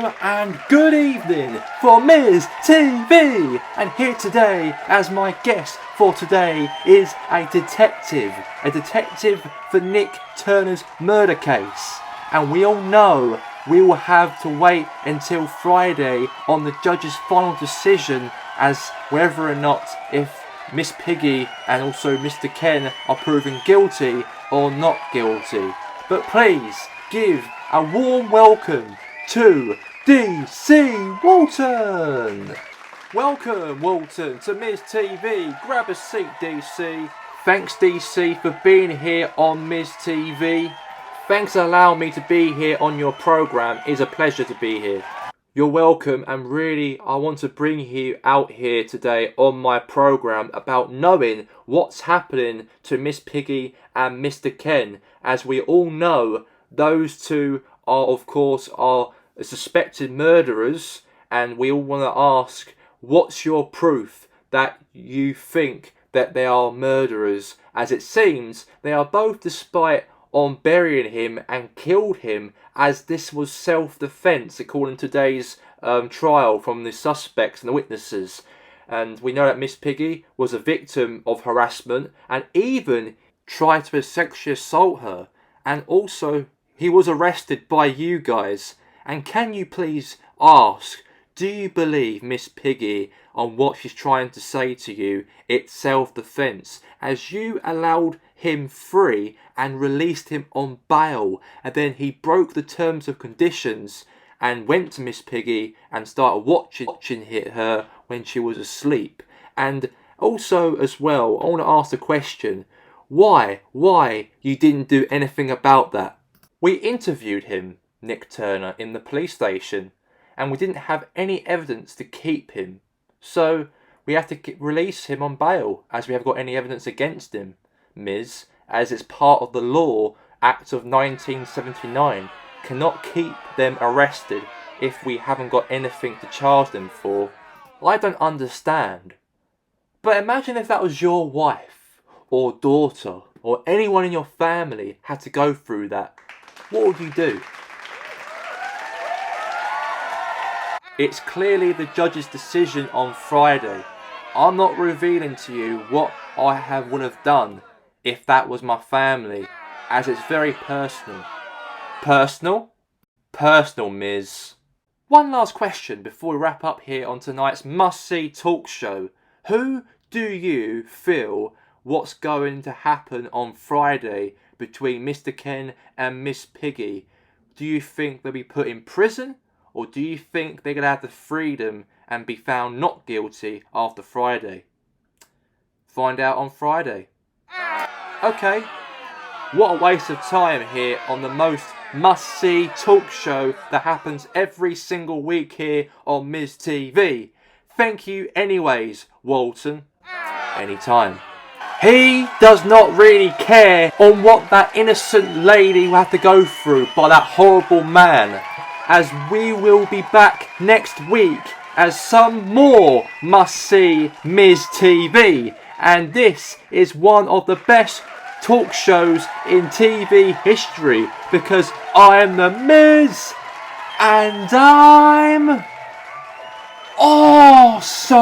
Hello and good evening for Miz TV, and here today as my guest for today is a detective for Nick Turner's murder case, and we all know we will have to wait until Friday on the judge's final decision as whether or not if Miss Piggy and also Mr. Ken are proven guilty or not guilty. But please give a warm welcome to DC Walton. Welcome Walton to Miz TV. Grab a seat DC. Thanks DC for being here on Miz TV. Thanks for allowing me to be here on your programme. It's a pleasure to be here. You're welcome, and really I want to bring you out here today on my programme about knowing what's happening to Miss Piggy and Mr. Ken. As we all know, those two are of course suspected murderers, and we all want to ask, what's your proof that you think that they are murderers? As it seems they are both, despite on burying him and killed him, as this was self-defense according to today's trial from the suspects and the witnesses. And we know that Miss Piggy was a victim of harassment and even tried to sexually assault her, and also he was arrested by you guys. And can you please ask, do you believe Miss Piggy on what she's trying to say to you? It's self-defense, as you allowed him free and released him on bail, and then he broke the terms and conditions and went to Miss Piggy and started watching her when she was asleep. And also as well, I want to ask the question, why you didn't do anything about that? We interviewed him, Nick Turner, in the police station, and we didn't have any evidence to keep him, so we have to release him on bail as we haven't got any evidence against him, Miz, as it's part of the Law Act of 1979. Cannot keep them arrested if we haven't got anything to charge them for. I don't understand. But imagine if that was your wife or daughter or anyone in your family had to go through that. What would you do? It's clearly the judge's decision on Friday. I'm not revealing to you what I would have done if that was my family, as it's very personal. Personal? Personal, Miz. One last question before we wrap up here on tonight's must-see talk show. Who do you feel what's going to happen on Friday between Mr. Ken and Miss Piggy? Do you think they'll be put in prison, or do you think they're going to have the freedom and be found not guilty after Friday? Find out on Friday. Okay, what a waste of time here on the most must-see talk show that happens every single week here on Miz TV. Thank you anyways, Walton. Anytime. He does not really care on what that innocent lady will have to go through by that horrible man, as we will be back next week as some more must-see Miz TV. And this is one of the best talk shows in TV history, because I am the Miz and I'm awesome.